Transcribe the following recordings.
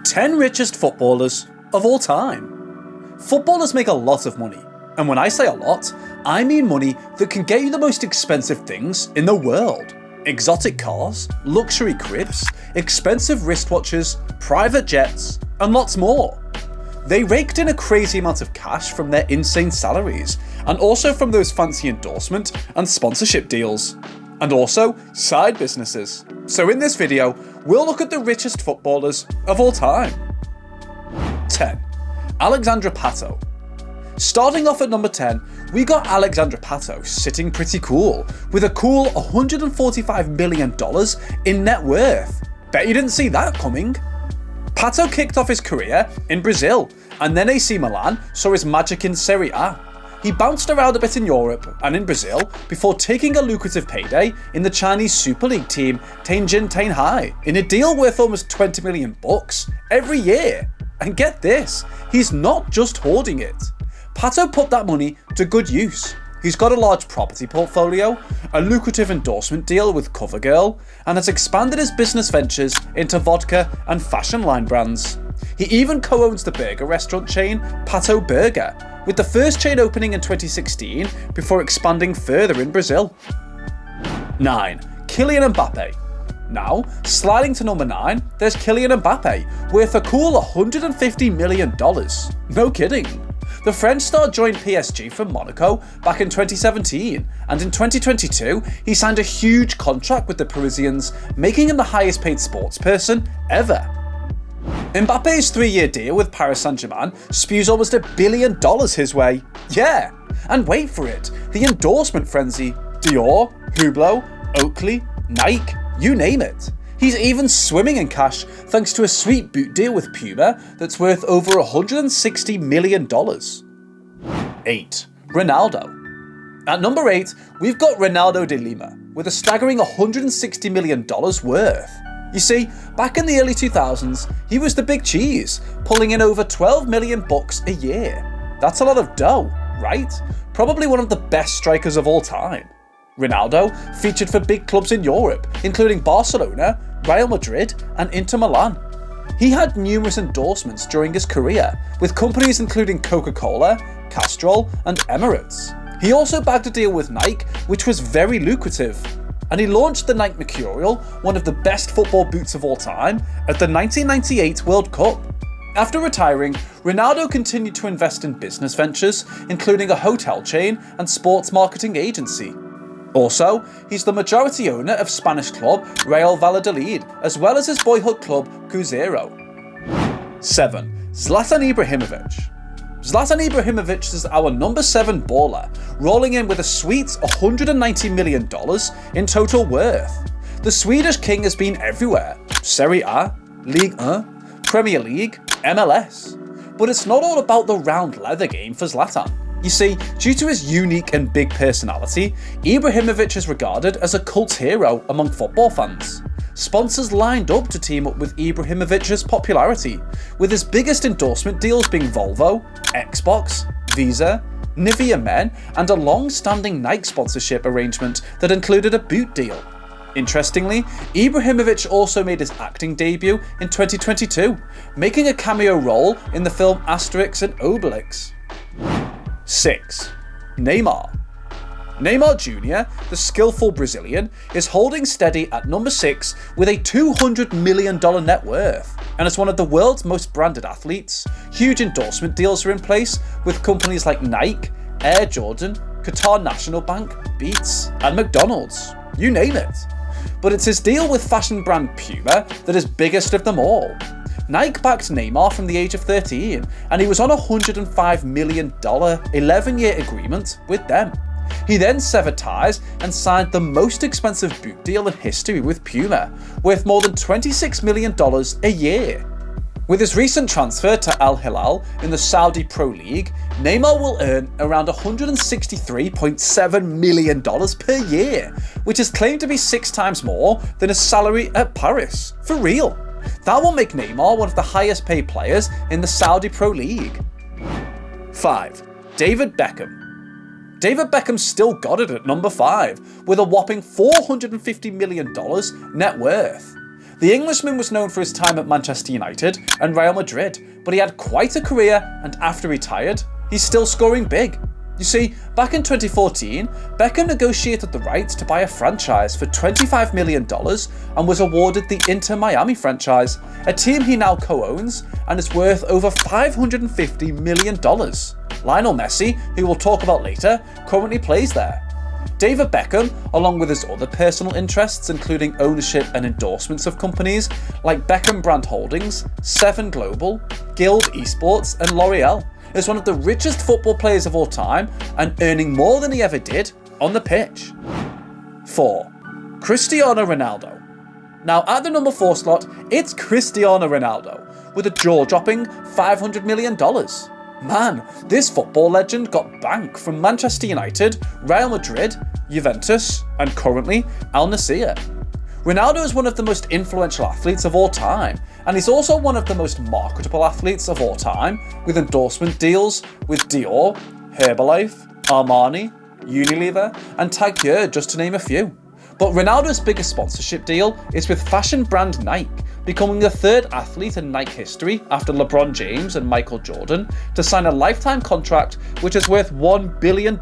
10 richest footballers of all time. Footballers make a lot of money, and when I say a lot, I mean money that can get you the most expensive things in the world. Exotic cars, luxury cribs, expensive wristwatches, private jets, and lots more. They raked in a crazy amount of cash from their insane salaries, and also from those fancy endorsement and sponsorship deals, and also side businesses. So in this video, we'll look at the richest footballers of all time. 10. Alexandra Pato. Starting off at number 10, we got Alexandra Pato sitting pretty cool, with a cool $145 million in net worth. Bet you didn't see that coming. Pato kicked off his career in Brazil, and then AC Milan saw his magic in Serie A. He bounced around a bit in Europe and in Brazil before taking a lucrative payday in the Chinese Super League team Tianjin Tianhai in a deal worth almost 20 million bucks every year. And get this, he's not just hoarding it. Pato put that money to good use. He's got a large property portfolio, a lucrative endorsement deal with CoverGirl, and has expanded his business ventures into vodka and fashion line brands. He even co-owns the burger restaurant chain Pato Burger, with the first chain opening in 2016 before expanding further in Brazil. 9. Kylian Mbappe. Now, sliding to number 9, there's Kylian Mbappe, worth a cool $150 million. No kidding. The French star joined PSG from Monaco back in 2017, and in 2022 he signed a huge contract with the Parisians, making him the highest paid sportsperson ever. Mbappe's 3-year deal with Paris Saint-Germain spews almost $1 billion his way. Yeah, and wait for it, the endorsement frenzy: Dior, Hublot, Oakley, Nike, you name it. He's even swimming in cash thanks to a sweet boot deal with Puma that's worth over $160 million. 8. Ronaldo. At number 8, we've got Ronaldo de Lima, with a staggering $160 million worth. You see, back in the early 2000s, he was the big cheese, pulling in over 12 million bucks a year. That's a lot of dough, right? Probably one of the best strikers of all time. Ronaldo featured for big clubs in Europe, including Barcelona, Real Madrid, and Inter Milan. He had numerous endorsements during his career, with companies including Coca-Cola, Castrol, and Emirates. He also bagged a deal with Nike, which was very lucrative. And he launched the Nike Mercurial, one of the best football boots of all time, at the 1998 World Cup. After retiring, Ronaldo continued to invest in business ventures, including a hotel chain and sports marketing agency. Also, he's the majority owner of Spanish club Real Valladolid, as well as his boyhood club Cruzeiro. 7. Zlatan Ibrahimovic. Zlatan Ibrahimovic is our number 7 baller, rolling in with a sweet $190 million in total worth. The Swedish king has been everywhere: Serie A, Ligue 1, Premier League, MLS. But it's not all about the round leather game for Zlatan. You see, due to his unique and big personality, Ibrahimovic is regarded as a cult hero among football fans. Sponsors lined up to team up with Ibrahimovic's popularity, with his biggest endorsement deals being Volvo, Xbox, Visa, Nivea Men, and a long-standing Nike sponsorship arrangement that included a boot deal. Interestingly, Ibrahimovic also made his acting debut in 2022, making a cameo role in the film Asterix and Obelix. 6. Neymar. Neymar Jr., the skillful Brazilian, is holding steady at number 6 with a $200 million net worth, and as one of the world's most branded athletes, huge endorsement deals are in place with companies like Nike, Air Jordan, Qatar National Bank, Beats, and McDonald's. You name it. But it's his deal with fashion brand Puma that is biggest of them all. Nike backed Neymar from the age of 13, and he was on a $105 million 11-year agreement with them. He then severed ties and signed the most expensive boot deal in history with Puma, worth more than $26 million a year. With his recent transfer to Al Hilal in the Saudi Pro League, Neymar will earn around $163.7 million per year, which is claimed to be 6 times more than his salary at Paris. For real. That will make Neymar one of the highest paid players in the Saudi Pro League. 5. David Beckham. David Beckham still got it at number 5, with a whopping $450 million net worth. The Englishman was known for his time at Manchester United and Real Madrid, but he had quite a career, and after he retired, he's still scoring big. You see, back in 2014, Beckham negotiated the rights to buy a franchise for $25 million and was awarded the Inter Miami franchise, a team he now co-owns and is worth over $550 million. Lionel Messi, who we'll talk about later, currently plays there. David Beckham, along with his other personal interests including ownership and endorsements of companies like Beckham Brand Holdings, Seven Global, Guild Esports and L'Oreal, is one of the richest football players of all time and earning more than he ever did on the pitch. 4. Cristiano Ronaldo. Now at the number 4 slot, it's Cristiano Ronaldo with a jaw-dropping $500 million. Man, this football legend got bank from Manchester United, Real Madrid, Juventus, and currently Al Nassr. Ronaldo is one of the most influential athletes of all time, and he's also one of the most marketable athletes of all time, with endorsement deals with Dior, Herbalife, Armani, Unilever, and Tag Heuer, just to name a few. But Ronaldo's biggest sponsorship deal is with fashion brand Nike, becoming the 3rd athlete in Nike history after LeBron James and Michael Jordan to sign a lifetime contract which is worth $1 billion.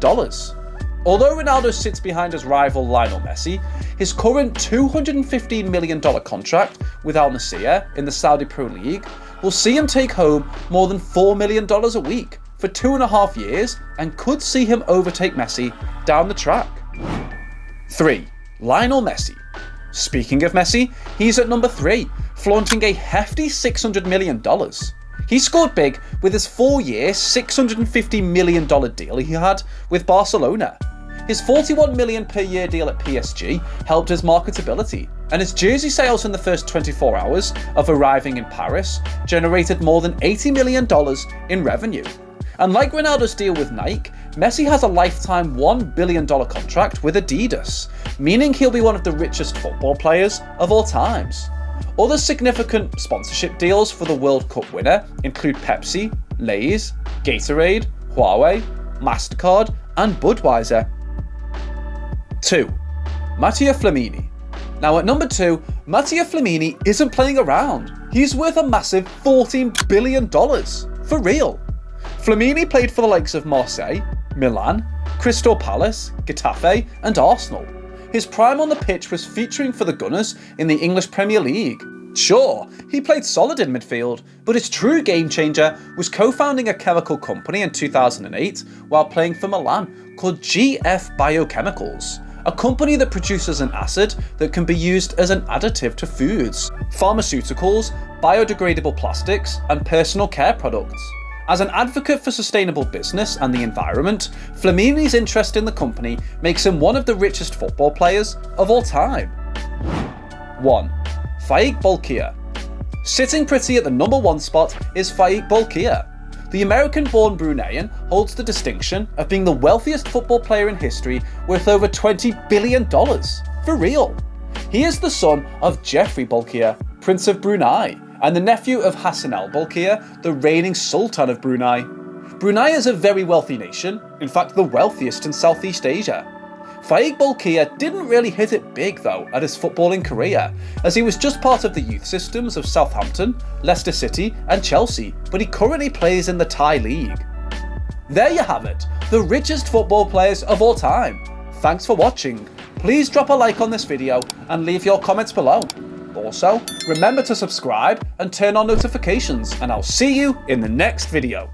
Although Ronaldo sits behind his rival Lionel Messi, his current $215 million contract with Al Nassr in the Saudi Pro League will see him take home more than $4 million a week for 2.5 years and could see him overtake Messi down the track. 3. Lionel Messi. Speaking of Messi, he's at number 3, flaunting a hefty $600 million. He scored big with his 4-year, $650 million deal he had with Barcelona. His $41 million per year deal at PSG helped his marketability, and his jersey sales in the first 24 hours of arriving in Paris generated more than $80 million in revenue. And like Ronaldo's deal with Nike, Messi has a lifetime $1 billion contract with Adidas, meaning he'll be one of the richest football players of all times. Other significant sponsorship deals for the World Cup winner include Pepsi, Lay's, Gatorade, Huawei, MasterCard, and Budweiser. 2. Matteo Flamini. Now at number 2, Matteo Flamini isn't playing around. He's worth a massive $14 billion. For real. Flamini played for the likes of Marseille, Milan, Crystal Palace, Getafe, and Arsenal. His prime on the pitch was featuring for the Gunners in the English Premier League. Sure, he played solid in midfield, but his true game changer was co-founding a chemical company in 2008 while playing for Milan called GF Biochemicals, a company that produces an acid that can be used as an additive to foods, pharmaceuticals, biodegradable plastics, and personal care products. As an advocate for sustainable business and the environment, Flamini's interest in the company makes him one of the richest football players of all time. 1. Faik Bolkiah. Sitting pretty at the number 1 spot is Faik Bolkiah. The American-born Bruneian holds the distinction of being the wealthiest football player in history worth over $20 billion. For real. He is the son of Jeffrey Bolkiah, Prince of Brunei, and the nephew of Hassan al-Bolkiah, the reigning Sultan of Brunei. Brunei is a very wealthy nation, in fact the wealthiest in Southeast Asia. Faik Bolkiah didn't really hit it big though at his footballing career, as he was just part of the youth systems of Southampton, Leicester City and Chelsea, but he currently plays in the Thai League. There you have it, the richest football players of all time. Thanks for watching. Please drop a like on this video and leave your comments below. Also, remember to subscribe and turn on notifications, and I'll see you in the next video.